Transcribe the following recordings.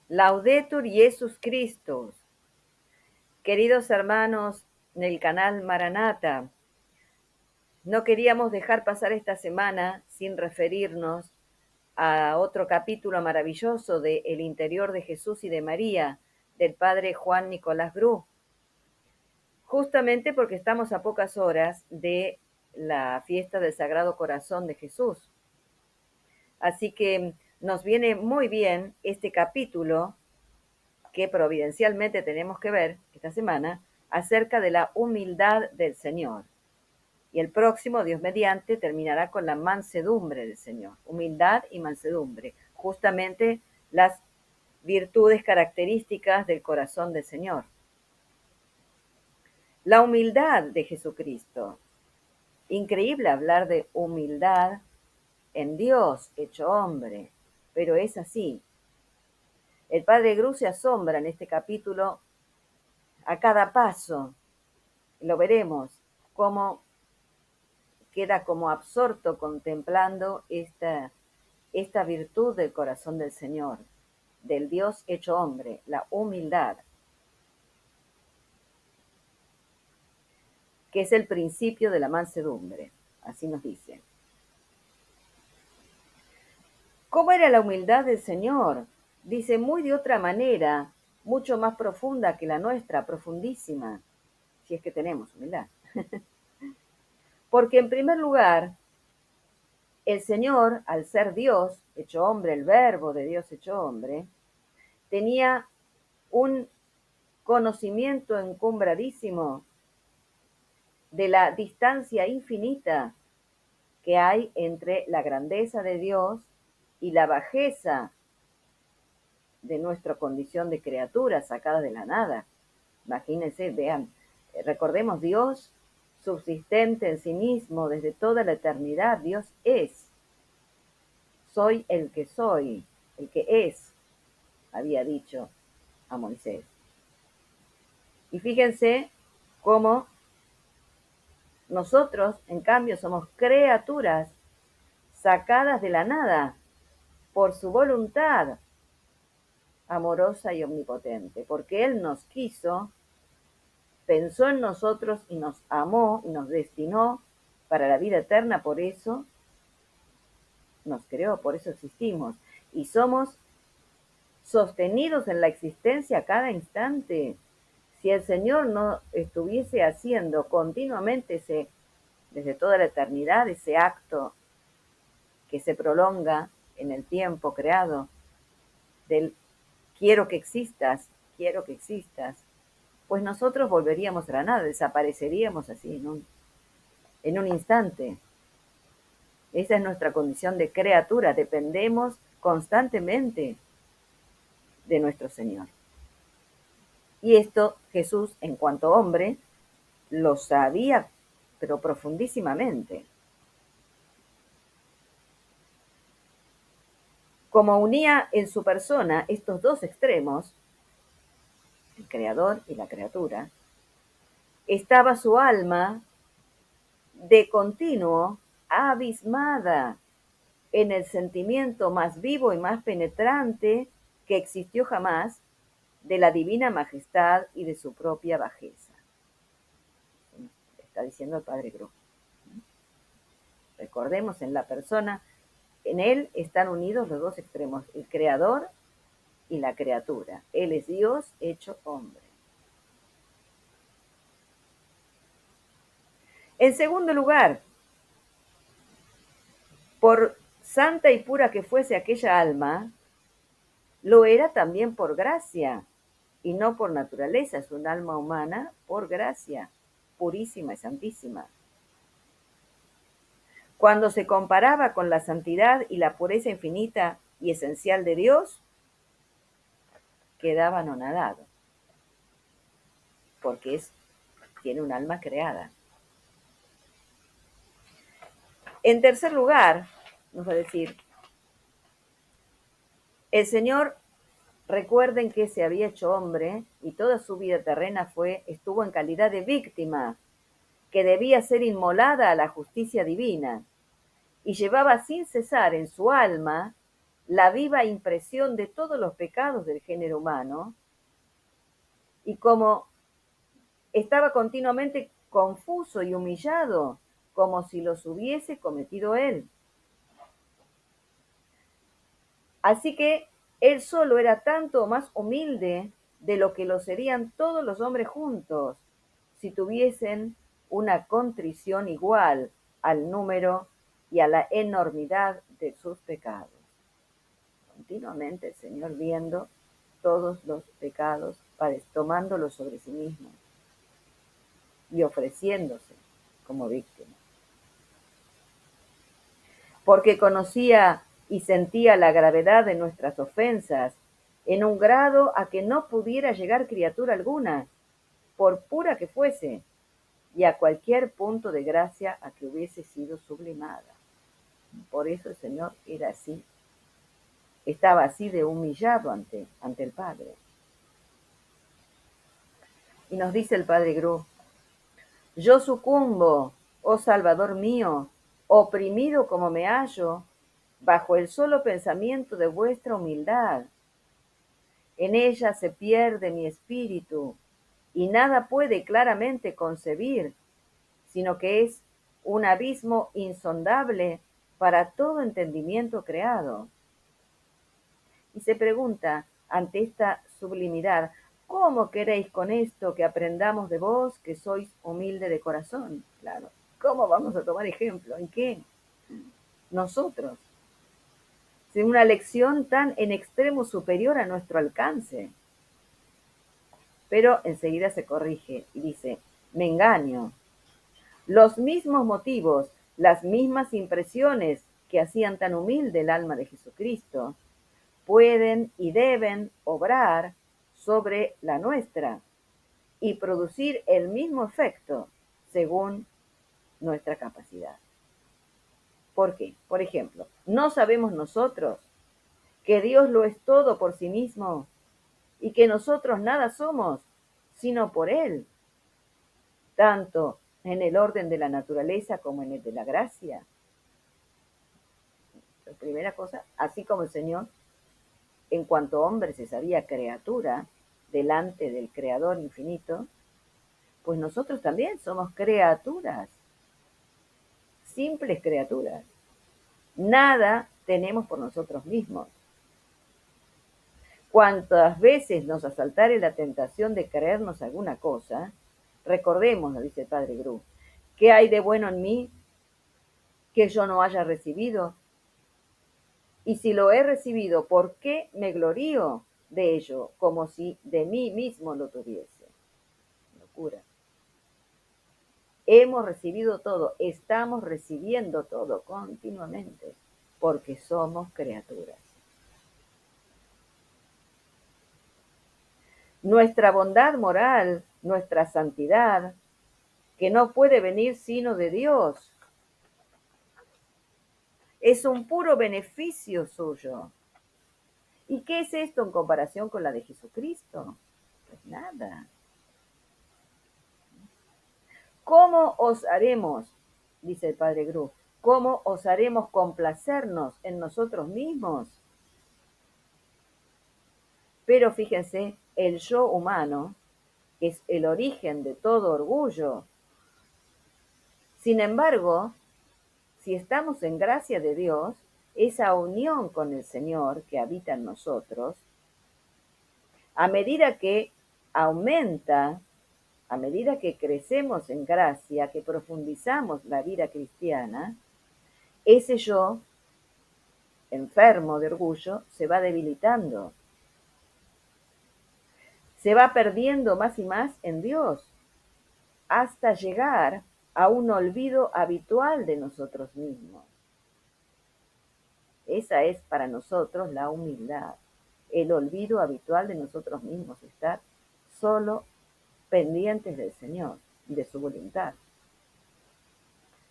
Laudetur Jesus Christus. Queridos hermanos del canal Maranata, no queríamos dejar pasar esta semana sin referirnos a otro capítulo maravilloso de El interior de Jesús y de María, del padre Juan Nicolás Bru, justamente porque estamos a pocas horas de la fiesta del Sagrado Corazón de Jesús. Así que nos viene muy bien este capítulo que providencialmente tenemos que ver esta semana acerca de la humildad del Señor. Y el próximo, Dios mediante, terminará con la mansedumbre del Señor. Humildad y mansedumbre, justamente las virtudes características del corazón del Señor. La humildad de Jesucristo. Increíble hablar de humildad en Dios hecho hombre, pero es así. El padre Gru se asombra en este capítulo a cada paso. Lo veremos, cómo queda como absorto contemplando esta virtud del corazón del Señor, del Dios hecho hombre, la humildad, que es el principio de la mansedumbre, así nos dice. ¿Cómo era la humildad del Señor? Dice, muy de otra manera, mucho más profunda que la nuestra, profundísima, si es que tenemos humildad. Porque en primer lugar, el Señor, al ser Dios, hecho hombre, el verbo de Dios hecho hombre, tenía un conocimiento encumbradísimo de la distancia infinita que hay entre la grandeza de Dios y la bajeza de nuestra condición de criatura sacada de la nada. Imagínense, vean, recordemos Dios subsistente en sí mismo desde toda la eternidad. Dios es. Soy el que es, había dicho a Moisés. Y fíjense cómo nosotros, en cambio, somos criaturas sacadas de la nada por su voluntad amorosa y omnipotente, porque Él nos quiso, pensó en nosotros y nos amó y nos destinó para la vida eterna, por eso nos creó, por eso existimos. Y somos sostenidos en la existencia a cada instante. Si el Señor no estuviese haciendo continuamente desde toda la eternidad, ese acto que se prolonga en el tiempo creado, del quiero que existas, pues nosotros volveríamos a la nada, desapareceríamos así en un instante. Esa es nuestra condición de criatura, dependemos constantemente de nuestro Señor. Y esto Jesús, en cuanto hombre, lo sabía, pero profundísimamente. Como unía en su persona estos dos extremos, el creador y la criatura, estaba su alma de continuo abismada en el sentimiento más vivo y más penetrante que existió jamás de la divina majestad y de su propia bajeza. Está diciendo el padre Gru. Recordemos, en la persona, en él están unidos los dos extremos, el creador y la criatura. Él es Dios hecho hombre. En segundo lugar, por santa y pura que fuese aquella alma, lo era también por gracia y no por naturaleza. Es un alma humana por gracia, purísima y santísima. Cuando se comparaba con la santidad y la pureza infinita y esencial de Dios, quedaba anonadado, porque tiene un alma creada. En tercer lugar, nos va a decir, el Señor, recuerden que se había hecho hombre y toda su vida terrena estuvo en calidad de víctima, que debía ser inmolada a la justicia divina, y llevaba sin cesar en su alma la viva impresión de todos los pecados del género humano, y como estaba continuamente confuso y humillado, como si los hubiese cometido él. Así que él solo era tanto más humilde de lo que lo serían todos los hombres juntos, si tuviesen una contrición igual al número y a la enormidad de sus pecados. Continuamente el Señor viendo todos los pecados, tomándolos sobre sí mismo y ofreciéndose como víctima. Porque conocía y sentía la gravedad de nuestras ofensas en un grado a que no pudiera llegar criatura alguna, por pura que fuese, y a cualquier punto de gracia a que hubiese sido sublimada. Por eso el Señor era así, estaba así de humillado ante el Padre. Y nos dice el Padre Gru: yo sucumbo, oh Salvador mío, oprimido como me hallo, bajo el solo pensamiento de vuestra humildad. En ella se pierde mi espíritu, y nada puede claramente concebir, sino que es un abismo insondable para todo entendimiento creado. Y se pregunta, ante esta sublimidad, ¿cómo queréis con esto que aprendamos de vos, que sois humilde de corazón? Claro, ¿cómo vamos a tomar ejemplo? ¿En qué? Nosotros. Sin una lección tan en extremo superior a nuestro alcance. Pero enseguida se corrige y dice: me engaño. Los mismos motivos, las mismas impresiones que hacían tan humilde el alma de Jesucristo, pueden y deben obrar sobre la nuestra y producir el mismo efecto según nuestra capacidad. ¿Por qué? Por ejemplo, ¿no sabemos nosotros que Dios lo es todo por sí mismo y que nosotros nada somos sino por Él, tanto en el orden de la naturaleza como en el de la gracia? La primera cosa, así como el Señor, en cuanto hombre, se sabía criatura delante del Creador infinito, pues nosotros también somos criaturas, simples criaturas. Nada tenemos por nosotros mismos. Cuantas veces nos asaltare la tentación de creernos alguna cosa, recordemos, nos dice el Padre Gru, ¿qué hay de bueno en mí que yo no haya recibido? Y si lo he recibido, ¿por qué me glorío de ello como si de mí mismo lo tuviese? Locura. Hemos recibido todo, estamos recibiendo todo continuamente, porque somos criaturas. Nuestra bondad moral, nuestra santidad, que no puede venir sino de Dios, es un puro beneficio suyo. ¿Y qué es esto en comparación con la de Jesucristo? Pues nada. ¿Cómo osaremos, dice el Padre Gru, cómo osaremos complacernos en nosotros mismos? Pero fíjense, el yo humano es el origen de todo orgullo. Sin embargo, si estamos en gracia de Dios, esa unión con el Señor que habita en nosotros, a medida que aumenta, a medida que crecemos en gracia, que profundizamos la vida cristiana, ese yo enfermo de orgullo se va debilitando, se va perdiendo más y más en Dios, hasta llegar a un olvido habitual de nosotros mismos. Esa es para nosotros la humildad, el olvido habitual de nosotros mismos, estar solo pendientes del Señor y de su voluntad.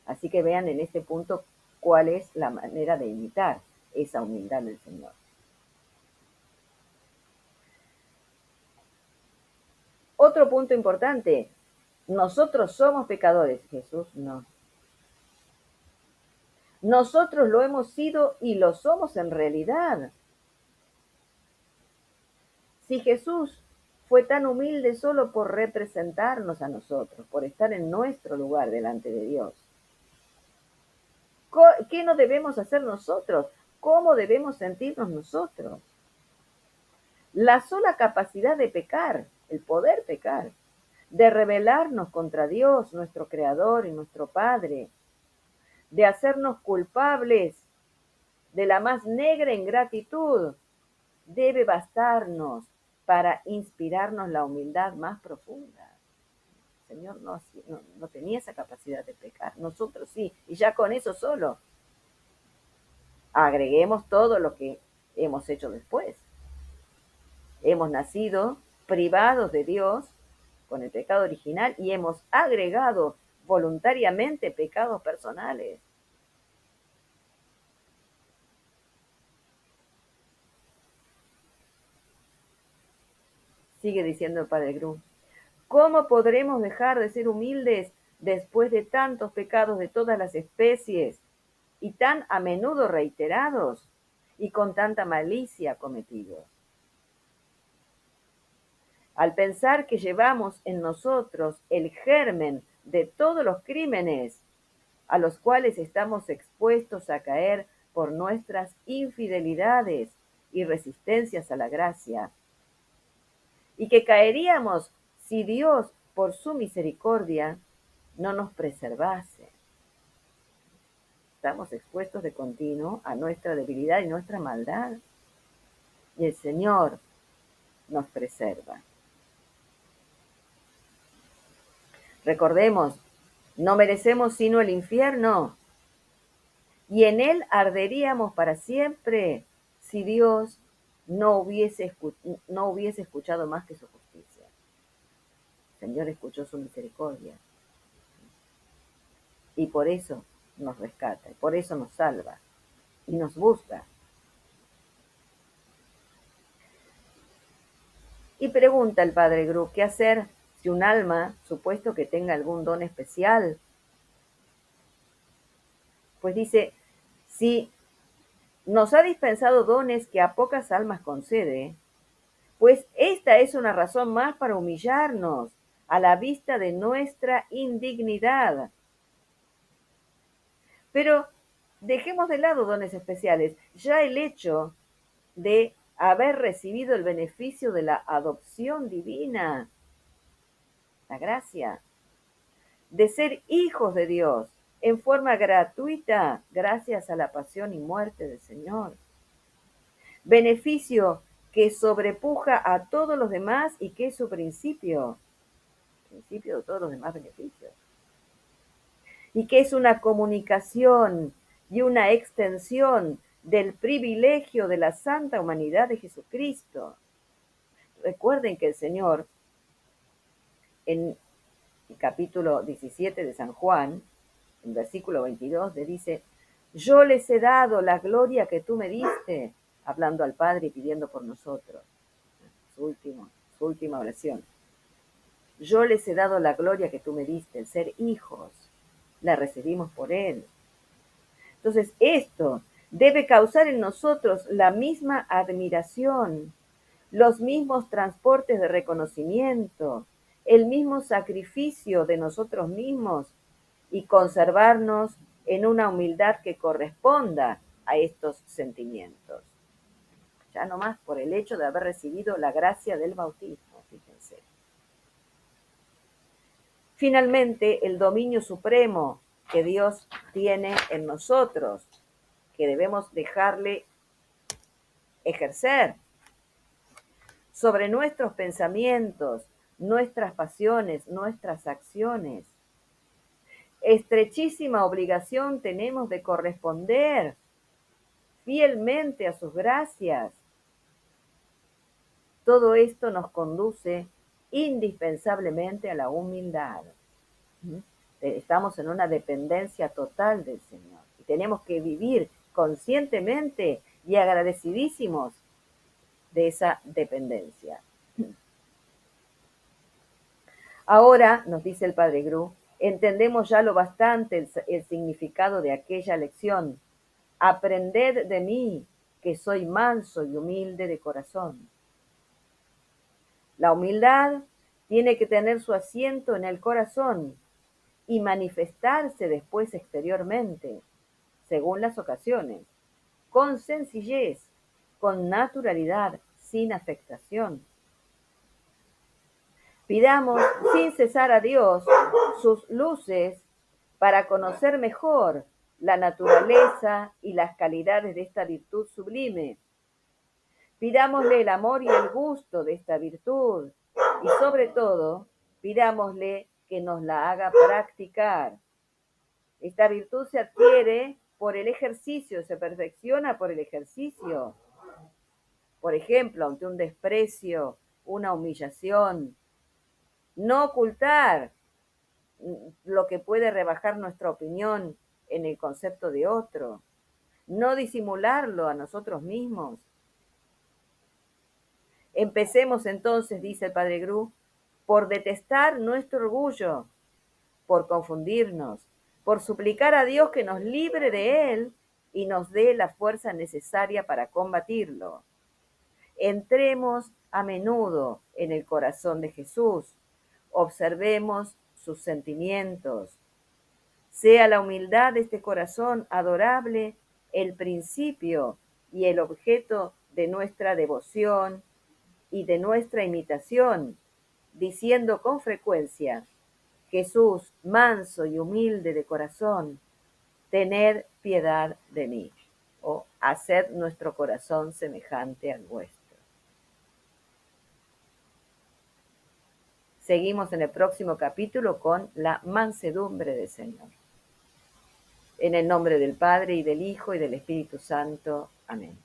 Así que vean en este punto cuál es la manera de imitar esa humildad del Señor. Otro punto importante, nosotros somos pecadores, Jesús no. Nosotros lo hemos sido y lo somos en realidad. Si Jesús fue tan humilde solo por representarnos a nosotros, por estar en nuestro lugar delante de Dios, ¿qué no debemos hacer nosotros? ¿Cómo debemos sentirnos nosotros? La sola capacidad de pecar, el poder pecar, de rebelarnos contra Dios, nuestro Creador y nuestro Padre, de hacernos culpables de la más negra ingratitud, debe bastarnos para inspirarnos la humildad más profunda. El Señor no tenía esa capacidad de pecar, nosotros sí, y ya con eso solo. Agreguemos todo lo que hemos hecho después. Hemos nacido privados de Dios con el pecado original y hemos agregado voluntariamente pecados personales. Sigue diciendo el Padre Gru. ¿Cómo podremos dejar de ser humildes después de tantos pecados de todas las especies y tan a menudo reiterados y con tanta malicia cometidos? Al pensar que llevamos en nosotros el germen de todos los crímenes a los cuales estamos expuestos a caer por nuestras infidelidades y resistencias a la gracia, y que caeríamos si Dios, por su misericordia, no nos preservase. Estamos expuestos de continuo a nuestra debilidad y nuestra maldad, y el Señor nos preserva. Recordemos, no merecemos sino el infierno, y en él arderíamos para siempre si Dios no hubiese escuchado más que su justicia. El Señor escuchó su misericordia y por eso nos rescata, y por eso nos salva y nos busca. Y pregunta el Padre Gru, ¿qué hacer si un alma, supuesto que tenga algún don especial? Pues dice, si nos ha dispensado dones que a pocas almas concede, pues esta es una razón más para humillarnos a la vista de nuestra indignidad. Pero dejemos de lado dones especiales. Ya el hecho de haber recibido el beneficio de la adopción divina, la gracia, de ser hijos de Dios en forma gratuita gracias a la pasión y muerte del Señor. Beneficio que sobrepuja a todos los demás y que es su principio de todos los demás beneficios. Y que es una comunicación y una extensión del privilegio de la santa humanidad de Jesucristo. Recuerden que el Señor, en el capítulo 17 de San Juan, en versículo 22, le dice, yo les he dado la gloria que tú me diste, hablando al Padre y pidiendo por nosotros. Su última oración. Yo les he dado la gloria que tú me diste, el ser hijos. La recibimos por Él. Entonces, esto debe causar en nosotros la misma admiración, los mismos transportes de reconocimiento, el mismo sacrificio de nosotros mismos y conservarnos en una humildad que corresponda a estos sentimientos. Ya no más por el hecho de haber recibido la gracia del bautismo, fíjense. Finalmente, el dominio supremo que Dios tiene en nosotros, que debemos dejarle ejercer sobre nuestros pensamientos, nuestras pasiones, nuestras acciones. Estrechísima obligación tenemos de corresponder fielmente a sus gracias. Todo esto nos conduce indispensablemente a la humildad. Estamos en una dependencia total del Señor y tenemos que vivir conscientemente y agradecidísimos de esa dependencia. Ahora, nos dice el Padre Gru, Entendemos ya lo bastante el significado de aquella lección. Aprended de mí, que soy manso y humilde de corazón. La humildad tiene que tener su asiento en el corazón y manifestarse después exteriormente, según las ocasiones, con sencillez, con naturalidad, sin afectación. Pidamos sin cesar a Dios sus luces para conocer mejor la naturaleza y las calidades de esta virtud sublime. Pidámosle el amor y el gusto de esta virtud y sobre todo, pidámosle que nos la haga practicar. Esta virtud se adquiere por el ejercicio, se perfecciona por el ejercicio. Por ejemplo, ante un desprecio, una humillación, no ocultar lo que puede rebajar nuestra opinión en el concepto de otro, no disimularlo a nosotros mismos. Empecemos entonces, dice el padre Gru, por detestar nuestro orgullo, por confundirnos, por suplicar a Dios que nos libre de él y nos dé la fuerza necesaria para combatirlo. Entremos a menudo en el corazón de Jesús, observemos sus sentimientos. Sea la humildad de este corazón adorable el principio y el objeto de nuestra devoción y de nuestra imitación, diciendo con frecuencia: Jesús, manso y humilde de corazón, tened piedad de mí, o haced nuestro corazón semejante al vuestro. Seguimos en el próximo capítulo con la mansedumbre del Señor. En el nombre del Padre, y del Hijo, y del Espíritu Santo. Amén.